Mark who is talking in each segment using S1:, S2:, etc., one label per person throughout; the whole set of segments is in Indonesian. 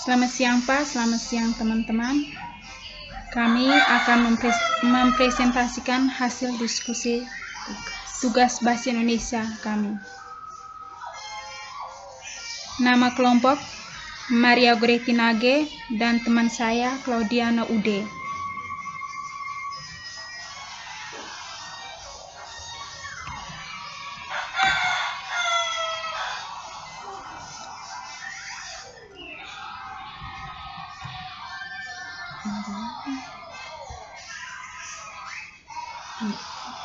S1: Selamat siang Pak, selamat siang teman-teman. Kami akan mempresentasikan hasil diskusi tugas Bahasa Indonesia kami. Nama kelompok Maria Goretti Nage dan teman saya Claudiana Ude.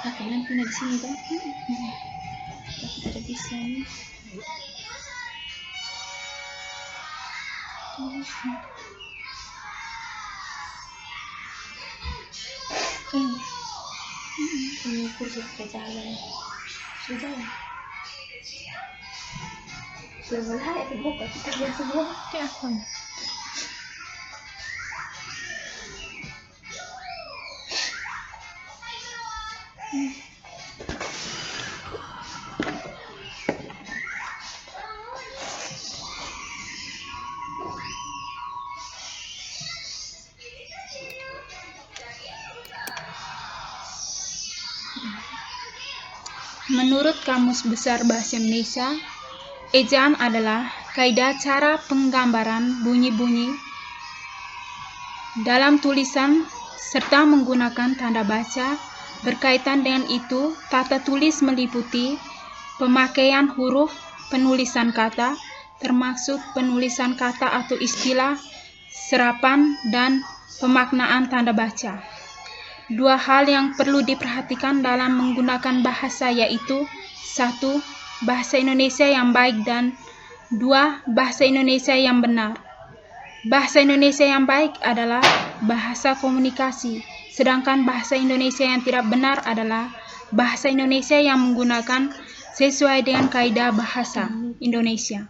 S1: Kalian punya di sini kan? Tidak bisa nih. Ini kursi berjalan. Sudah ya. Sudah ya, dibuka kita lihat semua. Kayak apa? Menurut Kamus Besar Bahasa Indonesia, ejaan adalah kaidah cara penggambaran bunyi-bunyi dalam tulisan serta menggunakan tanda baca. Berkaitan dengan itu, tata tulis meliputi pemakaian huruf, penulisan kata, termasuk penulisan kata atau istilah, serapan, dan pemaknaan tanda baca. Dua hal yang perlu diperhatikan dalam menggunakan bahasa yaitu 1. Bahasa Indonesia yang baik dan 2. Bahasa Indonesia yang benar. Bahasa Indonesia yang baik adalah bahasa komunikasi, sedangkan bahasa Indonesia yang tidak benar adalah bahasa Indonesia yang menggunakan sesuai dengan kaidah bahasa Indonesia.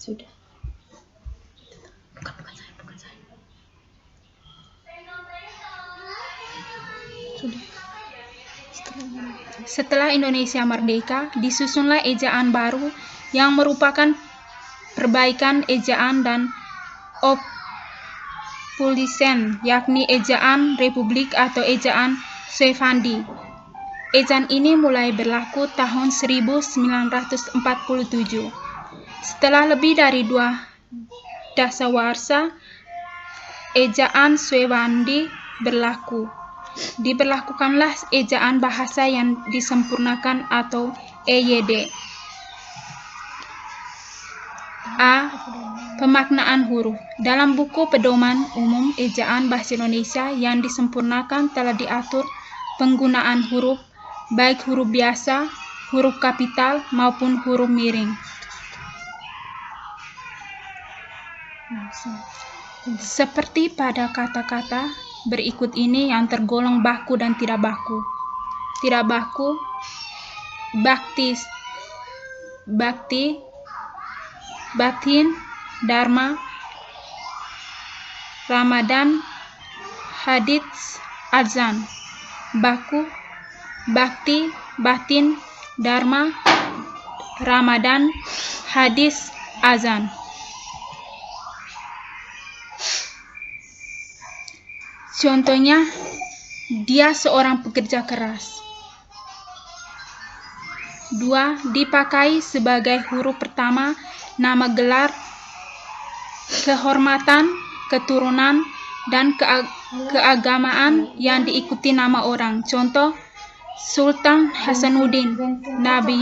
S1: Sudah. Setelah Indonesia merdeka, disusunlah ejaan baru yang merupakan perbaikan ejaan dan opulisen, yakni ejaan Republik atau ejaan Syewandi. Ejaan ini mulai berlaku tahun 1947. Setelah lebih dari 2 dasawarsa, ejaan Syewandi berlaku. Diberlakukanlah ejaan bahasa yang disempurnakan atau EYD. A. Pemaknaan huruf. Dalam buku Pedoman Umum Ejaan Bahasa Indonesia yang disempurnakan telah diatur penggunaan huruf, baik huruf biasa, huruf kapital, maupun huruf miring. Seperti pada kata-kata berikut ini yang tergolong baku dan tidak baku. Tidak baku: bakti, batin, dharma, Ramadan, hadits, azan. Baku: bakti, batin, dharma, Ramadan, hadis, azan. Contohnya, dia seorang pekerja keras. 2. Dipakai sebagai huruf pertama nama gelar, kehormatan, keturunan, dan keagamaan yang diikuti nama orang. Contoh, Sultan Hasanuddin, Nabi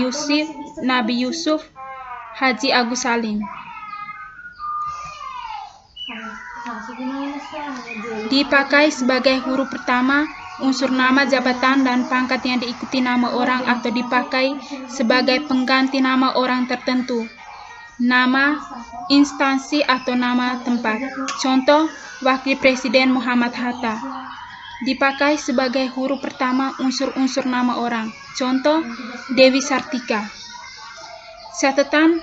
S1: Yusuf, Haji Agus Salim. Dipakai sebagai huruf pertama unsur nama, jabatan, dan pangkat yang diikuti nama orang atau dipakai sebagai pengganti nama orang tertentu, nama instansi atau nama tempat. Contoh, Wakil Presiden Muhammad Hatta. Dipakai sebagai huruf pertama unsur-unsur nama orang. Contoh, Dewi Sartika. Catatan: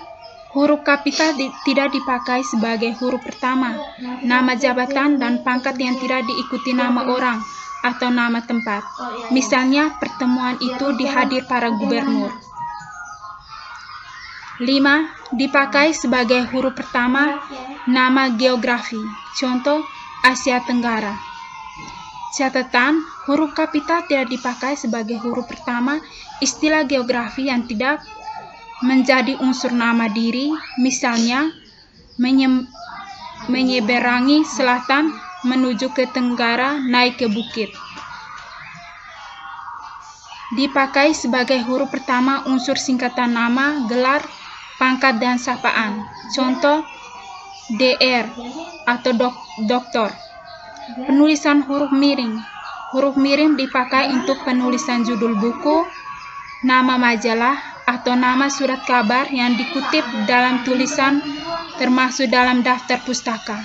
S1: huruf kapital tidak dipakai sebagai huruf pertama nama, jabatan, dan pangkat yang tidak diikuti nama orang atau nama tempat. Misalnya, pertemuan itu dihadir para gubernur. 5. Dipakai sebagai huruf pertama nama geografi. Contoh Asia Tenggara. Catatan, huruf kapital tidak dipakai sebagai huruf pertama istilah geografi yang tidak menjadi unsur nama diri, misalnya menyeberangi selatan menuju ke tenggara, naik ke bukit. Dipakai sebagai huruf pertama unsur singkatan nama, gelar, pangkat, dan sapaan. Contoh DR atau doktor. Penulisan huruf miring. Huruf miring dipakai untuk penulisan judul buku, nama majalah, atau nama surat kabar yang dikutip dalam tulisan termasuk dalam daftar pustaka.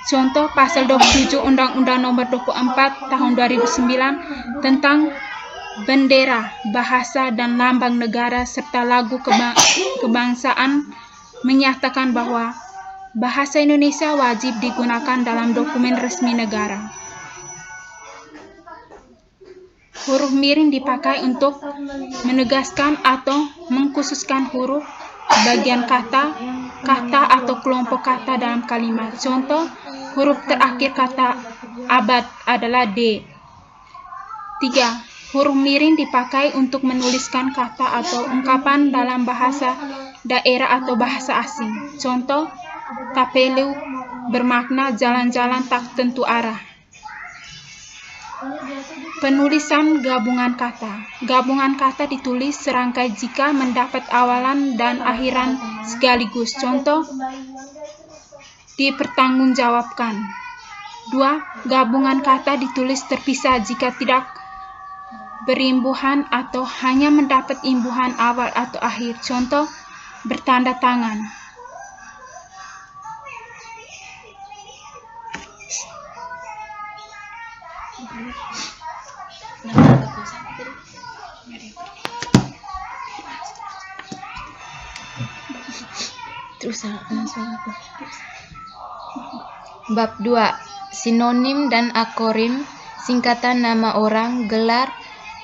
S1: Contoh pasal 27 Undang-Undang Nomor 24 Tahun 2009 tentang bendera, bahasa, dan lambang negara serta lagu kebangsaan menyatakan bahwa bahasa Indonesia wajib digunakan dalam dokumen resmi negara. Huruf miring dipakai untuk menegaskan atau mengkhususkan huruf, bagian kata, atau kelompok kata dalam kalimat. Contoh, huruf terakhir kata abad adalah D. 3. Huruf miring dipakai untuk menuliskan kata atau ungkapan dalam bahasa daerah atau bahasa asing. Contoh, Tapelu bermakna jalan-jalan tak tentu arah. Penulisan gabungan kata. Gabungan kata ditulis serangkai jika mendapat awalan dan akhiran sekaligus. Contoh, dipertanggungjawabkan. 2. Gabungan kata ditulis terpisah jika tidak berimbuhan atau hanya mendapat imbuhan awal atau akhir. Contoh, bertanda tangan.
S2: Bab 2. Sinonim dan akronim, singkatan nama orang, gelar,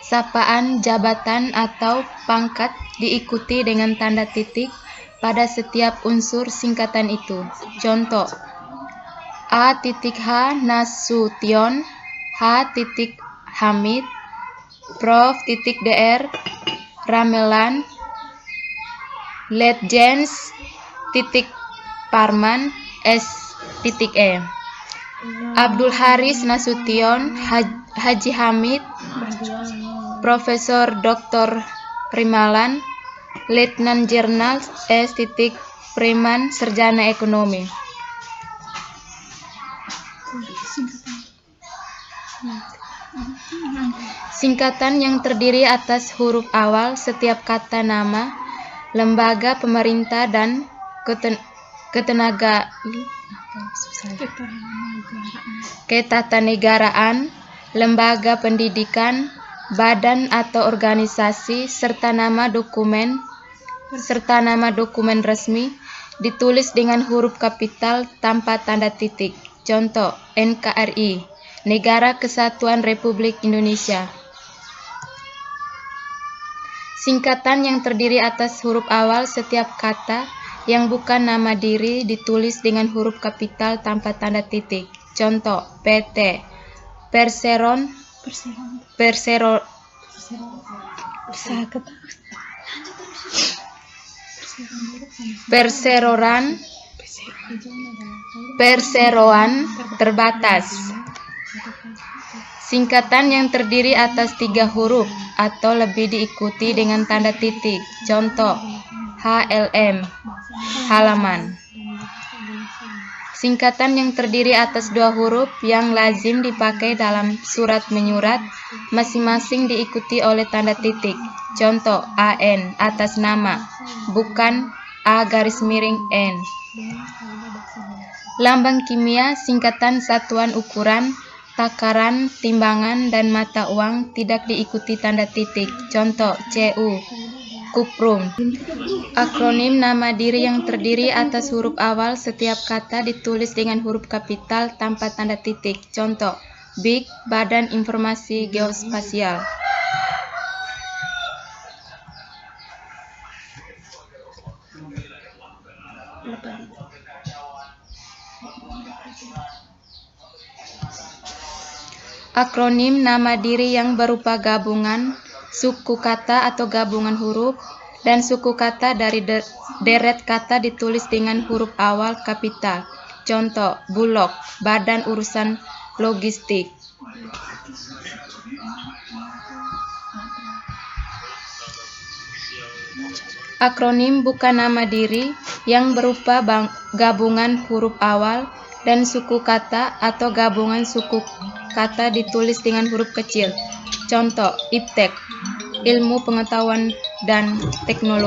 S2: sapaan, jabatan, atau pangkat diikuti dengan tanda titik pada setiap unsur singkatan itu. Contoh, A.H. Nasution, H. Hamid, Prof. Dr. Ramelan, Letjens Parman, S.E. Abdul Haris Nasution, Haji Hamid, Profesor Dr. Primalan, Letnan Jernal S. Preman, Sarjana Ekonomi. Singkatan yang terdiri atas huruf awal setiap kata nama, lembaga pemerintah dan ketatanegaraan, lembaga pendidikan, badan atau organisasi, serta nama dokumen resmi ditulis dengan huruf kapital tanpa tanda titik. Contoh, NKRI, Negara Kesatuan Republik Indonesia. Singkatan yang terdiri atas huruf awal setiap kata yang bukan nama diri ditulis dengan huruf kapital tanpa tanda titik. Contoh, PT, Perseroan terbatas. Singkatan yang terdiri atas 3 huruf atau lebih diikuti dengan tanda titik. Contoh, HLM, halaman. Singkatan yang terdiri atas 2 huruf yang lazim dipakai dalam surat menyurat, masing-masing diikuti oleh tanda titik. Contoh, AN, atas nama, bukan A'(N). Lambang kimia, singkatan satuan ukuran, takaran, timbangan, dan mata uang tidak diikuti tanda titik. Contoh, CU, kuprum. Akronim nama diri yang terdiri atas huruf awal setiap kata ditulis dengan huruf kapital tanpa tanda titik. Contoh, BIG, Badan Informasi Geospasial. Akronim nama diri yang berupa gabungan suku kata atau gabungan huruf dan suku kata dari deret kata ditulis dengan huruf awal kapital. Contoh, Bulog, Badan Urusan Logistik. Akronim bukan nama diri yang berupa gabungan huruf awal dan suku kata atau gabungan suku kata ditulis dengan huruf kecil. Contoh, Iptek, Ilmu Pengetahuan dan Teknologi.